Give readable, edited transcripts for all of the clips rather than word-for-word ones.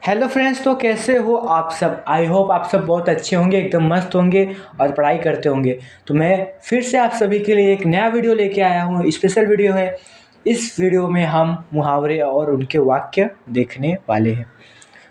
Hello friends, तो कैसे हो आप सब। आई होप आप सब बहुत अच्छे होंगे, एकदम मस्त होंगे और पढ़ाई करते होंगे। तो मैं फिर से आप सभी के लिए एक नया वीडियो लेके आया हूँ। स्पेशल वीडियो है। इस वीडियो में हम मुहावरे और उनके वाक्य देखने वाले हैं।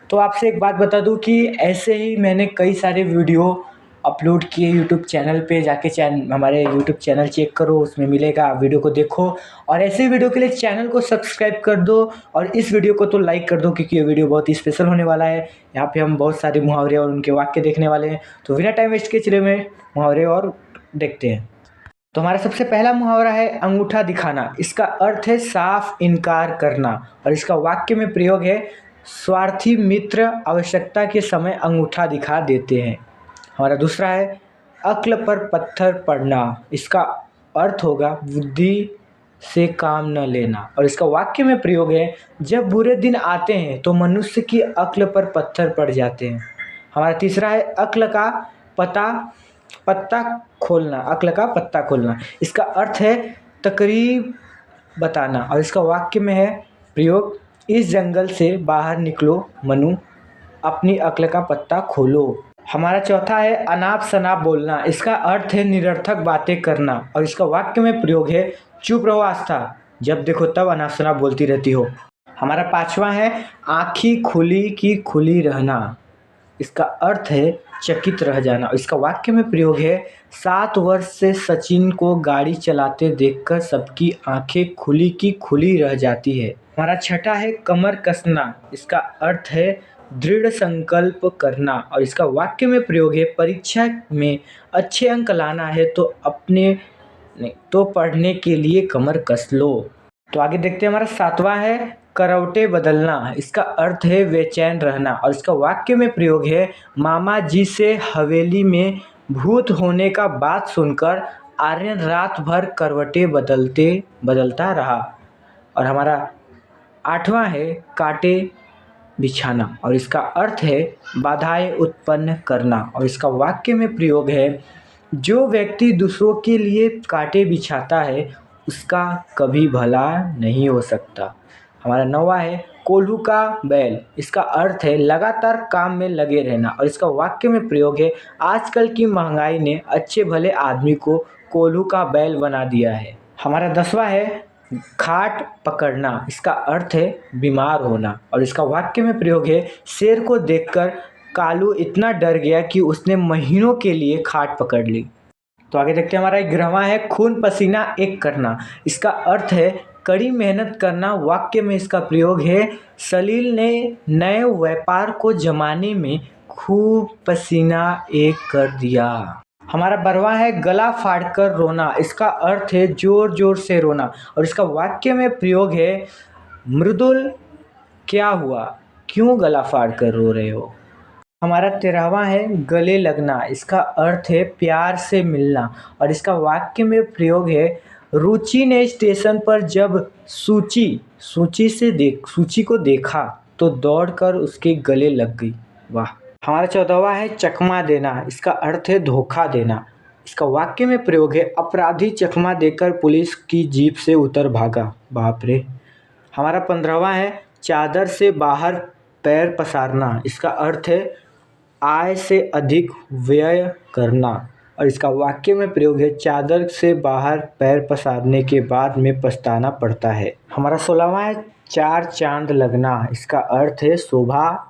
तो आपसे एक बात बता दूं कि ऐसे ही मैंने कई सारे वीडियो अपलोड किए यूट्यूब चैनल पे। जाके हमारे यूट्यूब चैनल चेक करो, उसमें मिलेगा, वीडियो को देखो। और ऐसे वीडियो के लिए चैनल को सब्सक्राइब कर दो और इस वीडियो को तो लाइक कर दो, क्योंकि ये वीडियो बहुत ही स्पेशल होने वाला है। यहाँ पे हम बहुत सारे मुहावरे और उनके वाक्य देखने वाले हैं। तो बिना टाइम वेस्ट के चलिए मैं मुहावरे और देखते हैं। तो हमारा सबसे पहला मुहावरा है अंगूठा दिखाना। इसका अर्थ है साफ इनकार करना और इसका वाक्य में प्रयोग है स्वार्थी मित्र आवश्यकता के समय अंगूठा दिखा देते हैं। हमारा दूसरा है अक्ल पर पत्थर पड़ना। इसका अर्थ होगा बुद्धि से काम न लेना और इसका वाक्य में प्रयोग है जब बुरे दिन आते हैं तो मनुष्य की अक्ल पर पत्थर पड़ जाते हैं। हमारा तीसरा है अक्ल का पता पत्ता खोलना। अक्ल का पत्ता खोलना, इसका अर्थ है तकरीब बताना और इसका वाक्य में है प्रयोग इस जंगल से बाहर निकलो मनु, अपनी अक्ल का पत्ता खोलो। हमारा चौथा है अनाप शनाप बोलना। इसका अर्थ है निरर्थक बातें करना और इसका वाक्य में प्रयोग है चुप रहो आस्था, जब देखो तब अनाप शनाप बोलती रहती हो। हमारा पांचवा है आँखी खुली की खुली रहना। इसका अर्थ है चकित रह जाना और इसका वाक्य में प्रयोग है 7 वर्ष से सचिन को गाड़ी चलाते देखकर सबकी आंखें खुली की खुली रह जाती है। हमारा छठा है कमर कसना। इसका अर्थ है दृढ़ संकल्प करना और इसका वाक्य में प्रयोग है परीक्षा में अच्छे अंक लाना है तो अपने नहीं तो पढ़ने के लिए कमर कस लो। तो आगे देखते हैं। हमारा सातवां है करवटे बदलना। इसका अर्थ है बेचैन रहना और इसका वाक्य में प्रयोग है मामा जी से हवेली में भूत होने का बात सुनकर आर्यन रात भर करवटे बदलता रहा। और हमारा आठवां है कांटे बिछाना और इसका अर्थ है बाधाएं उत्पन्न करना और इसका वाक्य में प्रयोग है जो व्यक्ति दूसरों के लिए कांटे बिछाता है उसका कभी भला नहीं हो सकता। हमारा नौवां है कोल्हू का बैल। इसका अर्थ है लगातार काम में लगे रहना और इसका वाक्य में प्रयोग है आजकल की महंगाई ने अच्छे भले आदमी को कोल्हू का बैल बना दिया है। हमारा 10वां है खाट पकड़ना। इसका अर्थ है बीमार होना और इसका वाक्य में प्रयोग है शेर को देखकर कालू इतना डर गया कि उसने महीनों के लिए खाट पकड़ ली। तो आगे देखते हैं। हमारा 11वां है खून पसीना एक करना। इसका अर्थ है कड़ी मेहनत करना। वाक्य में इसका प्रयोग है सलील ने नए व्यापार को जमाने में खूब पसीना एक कर दिया। हमारा 12वां है गला फाड़कर रोना। इसका अर्थ है जोर जोर से रोना और इसका वाक्य में प्रयोग है मृदुल क्या हुआ, क्यों गला फाड़कर रो रहे हो। हमारा 13वां है गले लगना। इसका अर्थ है प्यार से मिलना और इसका वाक्य में प्रयोग है रुचि ने स्टेशन पर जब सूची को देखा तो दौड़कर उसके गले लग गई। वाह। हमारा 14वां है चकमा देना। इसका अर्थ है धोखा देना। इसका वाक्य में प्रयोग है अपराधी चकमा देकर पुलिस की जीप से उतर भागा। बाप रे। हमारा 15वां है चादर से बाहर पैर पसारना। इसका अर्थ है आय से अधिक व्यय करना और इसका वाक्य में प्रयोग है चादर से बाहर पैर पसारने के बाद में पछताना पड़ता है। हमारा 16वां है चार चांद लगना। इसका अर्थ है शोभा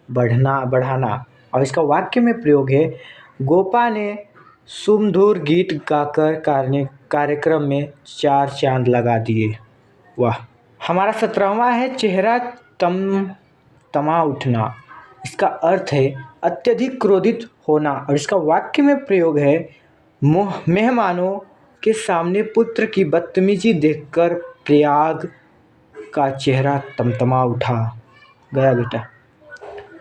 बढ़ाना और इसका वाक्य में प्रयोग है गोपा ने सुमधुर गीत गाकर कार्यक्रम में 4 चांद लगा दिए। वाह। हमारा 17वां है चेहरा तमा उठना। इसका अर्थ है अत्यधिक क्रोधित होना और इसका वाक्य में प्रयोग है मेहमानों के सामने पुत्र की बदतमीजी देखकर प्रयाग का चेहरा तमतमा उठा गया बेटा।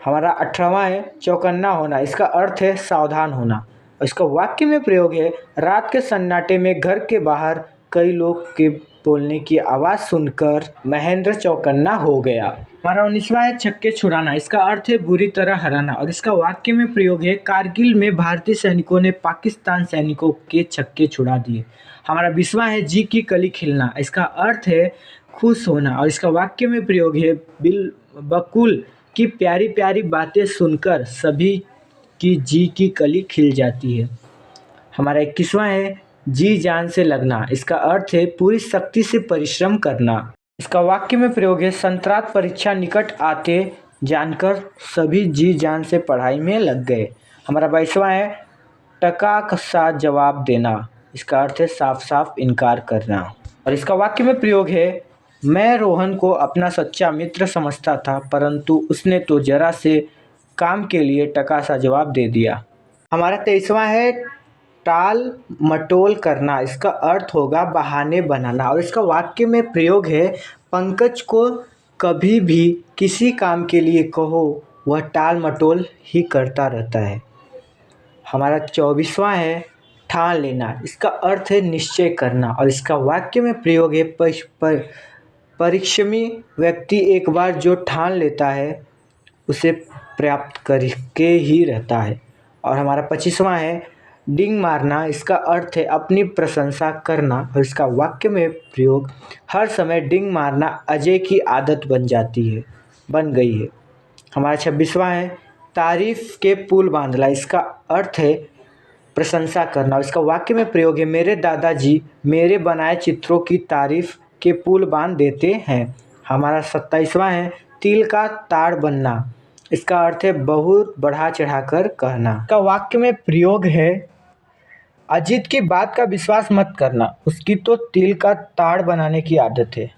हमारा 18वां है चौकन्ना होना। इसका अर्थ है सावधान होना और इसका वाक्य में प्रयोग है रात के सन्नाटे में घर के बाहर कई लोग के बोलने की आवाज़ सुनकर महेंद्र चौकन्ना हो गया। हमारा 19वां है छक्के छुड़ाना। इसका अर्थ है बुरी तरह हराना और इसका वाक्य में प्रयोग है कारगिल में भारतीय सैनिकों ने पाकिस्तान सैनिकों के छक्के छुड़ा दिए। हमारा 20वां है जी की कली खिलना। इसका अर्थ है खुश होना और इसका वाक्य में प्रयोग है बकुल की प्यारी प्यारी बातें सुनकर सभी की जी की कली खिल जाती है। हमारा 21वां है जी जान से लगना। इसका अर्थ है पूरी शक्ति से परिश्रम करना। इसका वाक्य में प्रयोग है संत्रात परीक्षा निकट आते जानकर सभी जी जान से पढ़ाई में लग गए। हमारा 22वां है टका सा जवाब देना। इसका अर्थ है साफ साफ इनकार करना। और इसका वाक्य में प्रयोग है मैं रोहन को अपना सच्चा मित्र समझता था, परंतु उसने तो जरा से काम के लिए टका सा जवाब दे दिया। हमारा 23वां है टाल मटोल करना। इसका अर्थ होगा बहाने बनाना। और इसका वाक्य में प्रयोग है पंकज को कभी भी किसी काम के लिए कहो वह टाल मटोल ही करता रहता है। हमारा 24वां है ठान लेना। इसका अर्थ है निश्चय करना। और इसका वाक्य में प्रयोग है परिश्रमी व्यक्ति एक बार जो ठान लेता है उसे प्राप्त करके ही रहता है। और हमारा 25वां है डिंग मारना। इसका अर्थ है अपनी प्रशंसा करना। और इसका वाक्य में प्रयोग हर समय डिंग मारना अजय की आदत बन गई है। हमारा 26वां है तारीफ के पुल बांधना। इसका अर्थ है प्रशंसा करना। और इसका वाक्य में प्रयोग है मेरे दादाजी मेरे बनाए चित्रों की तारीफ के पुल बांध देते हैं। हमारा 27वां है तिल का ताड़ बनना। इसका अर्थ है बहुत बढ़ा चढ़ाकर कहना। इसका वाक्य में प्रयोग है अजीत की बात का विश्वास मत करना, उसकी तो तिल का ताड़ बनाने की आदत है।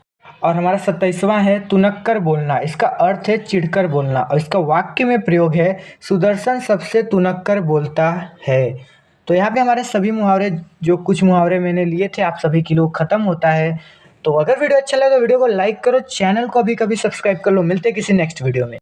और हमारा 27वां है तुनक्कर बोलना। इसका अर्थ है चिढ़कर बोलना। और इसका वाक्य में प्रयोग है सुदर्शन सबसे तुनक्कर बोलता है। तो यहाँ पे हमारे सभी मुहावरे जो कुछ मुहावरे मैंने लिए थे आप सभी के लिए ख़त्म होता है। तो अगर वीडियो अच्छा लगा वीडियो को लाइक करो, चैनल को अभी कभी सब्सक्राइब कर लो। मिलते हैं किसी नेक्स्ट वीडियो में।